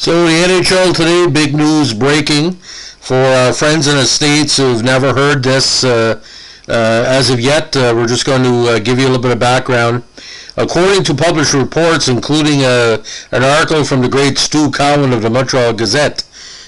So the NHL today, big news breaking for our friends in the States who've never heard this as of yet. We're just going to give you a little bit of background. According to published reports, including an article from the great Stu Cowan of the Montreal Gazette,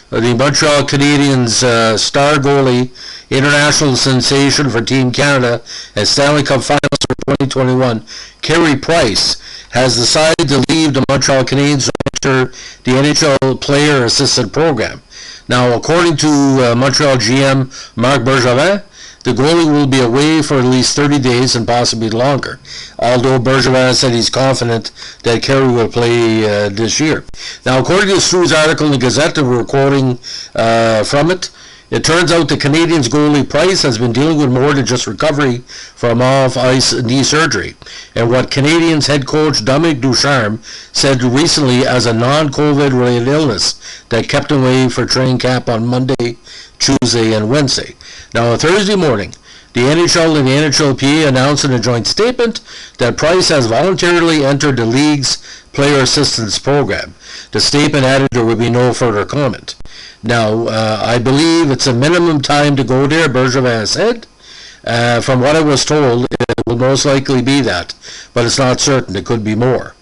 the Montreal Canadiens star goalie, international sensation for Team Canada, and Stanley Cup finalist for 2021, Carey Price, has decided to leave the Montreal Canadiens to enter the NHL Player Assistant Program. Now, according to Montreal GM Marc Bergevin, the goalie will be away for at least 30 days and possibly longer, although Bergevin said he's confident that Carey will play this year. Now, according to Stu's article in the Gazette that we're quoting from it, it turns out the Canadiens goalie Price has been dealing with more than just recovery from off-ice knee surgery, and what Canadiens head coach Dominique Ducharme said recently as a non-COVID related illness that kept him away for training camp on Monday, Tuesday, and Wednesday. Now, on Thursday morning, the NHL and the NHLPA announced in a joint statement that Price has voluntarily entered the league's player assistance program. The statement added there would be no further comment. Now, I believe it's a minimum time to go there, Bergevin said. From what I was told, it will most likely be that, but it's not certain. It could be more.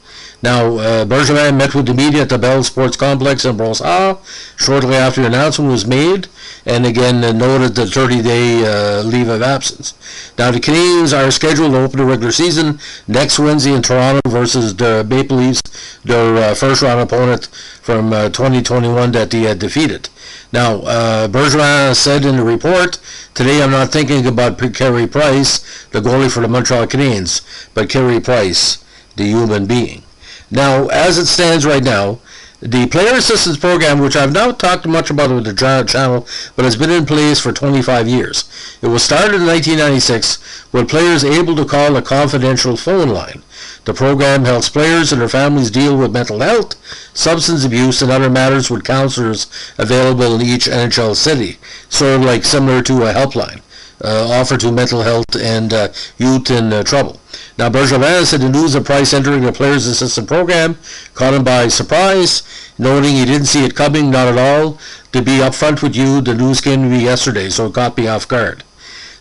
Now, Bergevin met with the media at the Bell Sports Complex in Brossard shortly after the announcement was made, and again noted the 30-day leave of absence. Now, the Canadiens are scheduled to open the regular season next Wednesday in Toronto versus the Maple Leafs, their first-round opponent from 2021 that they had defeated. Now, Bergevin said in the report, "Today I'm not thinking about Carey Price, the goalie for the Montreal Canadiens, but Carey Price, the human being." Now, as it stands right now, the Player Assistance Program, which I've not talked much about with the channel, but has been in place for 25 years. It was started in 1996 with players able to call a confidential phone line. The program helps players and their families deal with mental health, substance abuse, and other matters with counselors available in each NHL city, sort of like similar to a helpline offered to mental health and youth in trouble. Now, Bergevin said the news of Price entering the Players Assistant Program caught him by surprise, noting he didn't see it coming, not at all. To be upfront with you, the news came to me yesterday, so it caught me off guard.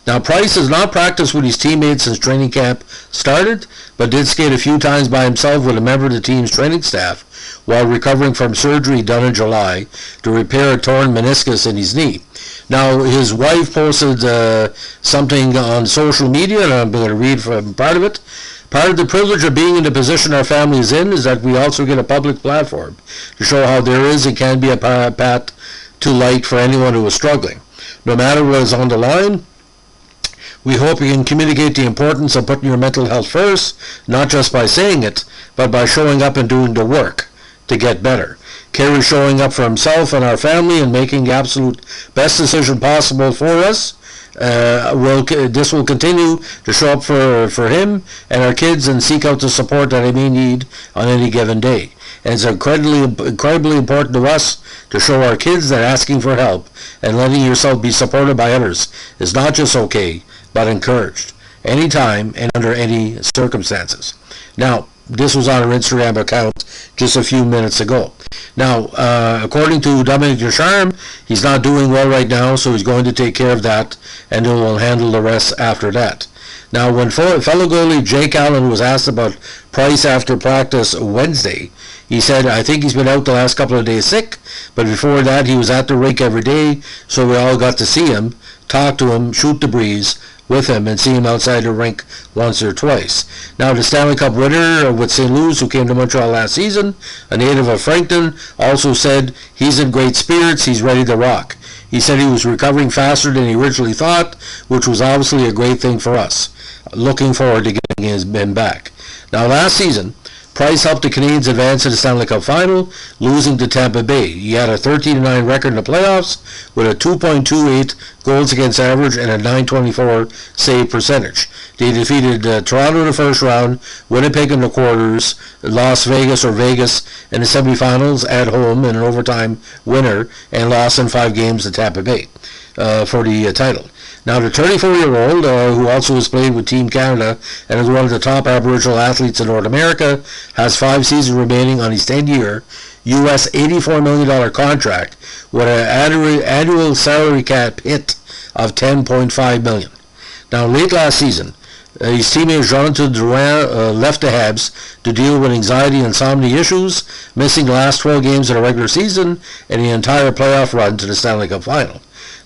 Now, Price has not practiced with his teammates since training camp started, but did skate a few times by himself with a member of the team's training staff while recovering from surgery done in July to repair a torn meniscus in his knee. Now, his wife posted something on social media, and I'm going to read from part of it. "Part of the privilege of being in the position our family is in is that we also get a public platform to show how there is and can be a path to light for anyone who is struggling. No matter what is on the line, we hope you can communicate the importance of putting your mental health first, not just by saying it, but by showing up and doing the work to get better. Carey showing up for himself and our family and making the absolute best decision possible for us. This will continue to show up for him and our kids and seek out the support that they may need on any given day. And it's incredibly important to us to show our kids that asking for help and letting yourself be supported by others is not just okay, but encouraged, anytime and under any circumstances." Now, this was on her Instagram account just a few minutes ago. Now, according to Dominique Ducharme, he's not doing well right now, so he's going to take care of that, and he'll handle the rest after that. Now, when fellow goalie Jake Allen was asked about Price after practice Wednesday, he said, "I think he's been out the last couple of days sick, but before that he was at the rink every day, so we all got to see him, talk to him, shoot the breeze with him, and see him outside the rink once or twice." Now, the Stanley Cup winner with St. Louis, who came to Montreal last season, a native of Frankton, also said he's in great spirits, he's ready to rock. He said he was recovering faster than he originally thought, which was obviously a great thing for us. Looking forward to getting him back. Now, last season, Price helped the Canadiens advance to the Stanley Cup final, losing to Tampa Bay. He had a 13-9 record in the playoffs with a 2.28 goals against average and a .924 save percentage. They defeated Toronto in the first round, Winnipeg in the quarters, Las Vegas in the semifinals at home in an overtime winner, and lost in 5 games to Tampa Bay for the title. Now, the 34-year-old, who also has played with Team Canada and is one of the top Aboriginal athletes in North America, has 5 seasons remaining on his 10-year, US $84 million contract with an annual salary cap hit of $10.5 million. Now, late last season, his teammate Jonathan Drouin left the Habs to deal with anxiety and insomnia issues, missing the last 12 games of the regular season and the entire playoff run to the Stanley Cup final.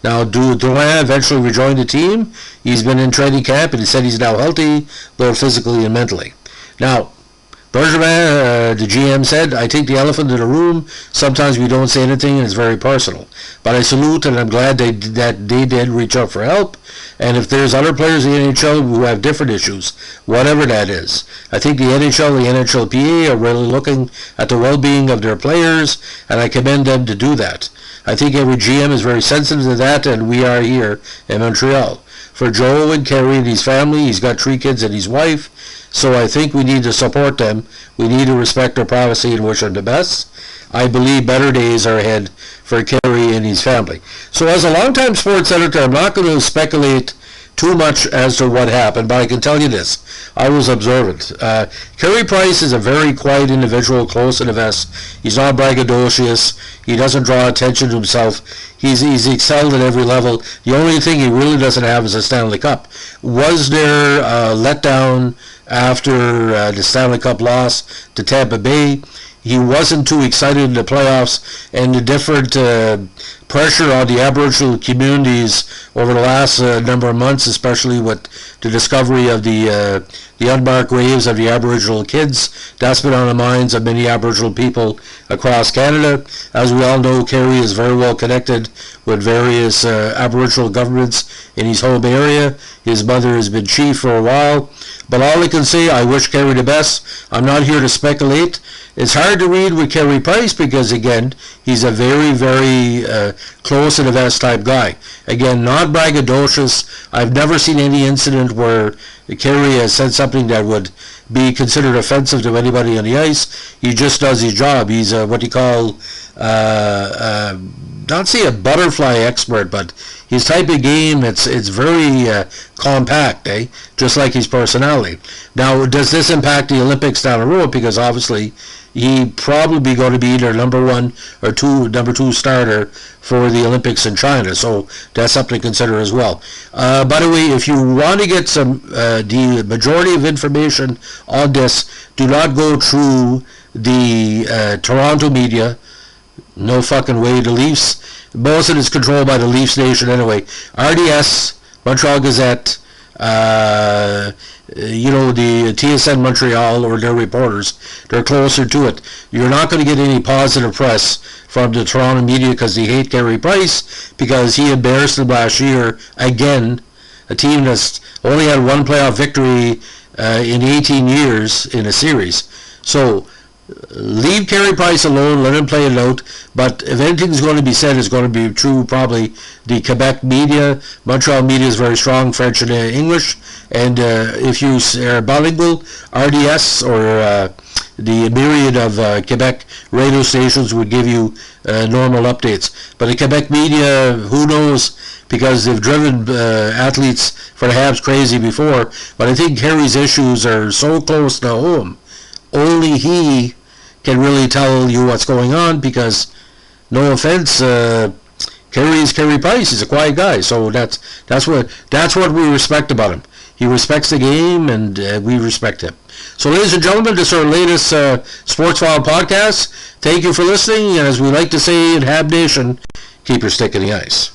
Now, Drouin eventually rejoined the team. He's been in training camp, and he said he's now healthy, both physically and mentally. Now, Bergevin, the GM, said, "I think the elephant in the room, sometimes we don't say anything and it's very personal. But I salute and I'm glad that they did reach out for help. And if there's other players in the NHL who have different issues, whatever that is, I think the NHL, the NHLPA are really looking at the well-being of their players, and I commend them to do that. I think every GM is very sensitive to that, and we are here in Montreal. For Joe and Carey and his family, he's got 3 kids and his wife, so I think we need to support them. We need to respect their privacy and wish them the best. I believe better days are ahead for Carey and his family." So as a longtime sports editor, I'm not going to speculate too much as to what happened, but I can tell you this. I was observant. Carey Price is a very quiet individual, close in the vest. He's not braggadocious. He doesn't draw attention to himself. He's excelled at every level. The only thing he really doesn't have is a Stanley Cup. Was there a letdown after the Stanley Cup loss to Tampa Bay? He wasn't too excited in the playoffs, and the different pressure on the Aboriginal communities over the last number of months, especially with the discovery of the unmarked graves of the Aboriginal kids, that's been on the minds of many Aboriginal people across Canada. As we all know, Carey is very well connected with various Aboriginal governments in his home area. His mother has been chief for a while. But all I can say, I wish Carey the best. I'm not here to speculate. It's hard to read with Carey Price because, again, he's a very, very close in the vest type guy. Again, not braggadocious. I've never seen any incident where Carey has said something that would be considered offensive to anybody on the ice. He just does his job. He's what you call, not say a butterfly expert, but his type of game, it's very compact, just like his personality. Now, does this impact the Olympics down the road? Because obviously he probably going to be either number 1 or number 2 starter for the Olympics in China, so that's something to consider as well. By the way, if you want to get some the majority of information on this, do not go through the Toronto media. No fucking way. The Leafs, most of it is controlled by the Leafs Nation anyway. RDS, Montreal Gazette, the TSN Montreal, or their reporters, they're closer to it. You're not going to get any positive press from the Toronto media because they hate Carey Price, because he embarrassed them last year again, a team that's only had 1 playoff victory in 18 years in a series. So leave Carey Price alone, let him play it out, but if anything's going to be said, it's going to be true probably the Quebec media. Montreal media is very strong, French and English, and if you are bilingual, RDS or the myriad of Quebec radio stations would give you normal updates. But the Quebec media, who knows, because they've driven athletes for the Habs crazy before, but I think Carey's issues are so close to home, only he can really tell you what's going on, because, no offense, Carey is Carey Price. He's a quiet guy, so that's what we respect about him. He respects the game, and we respect him. So, ladies and gentlemen, this is our latest Sports File podcast. Thank you for listening, and as we like to say in Hab Nation, keep your stick in the ice.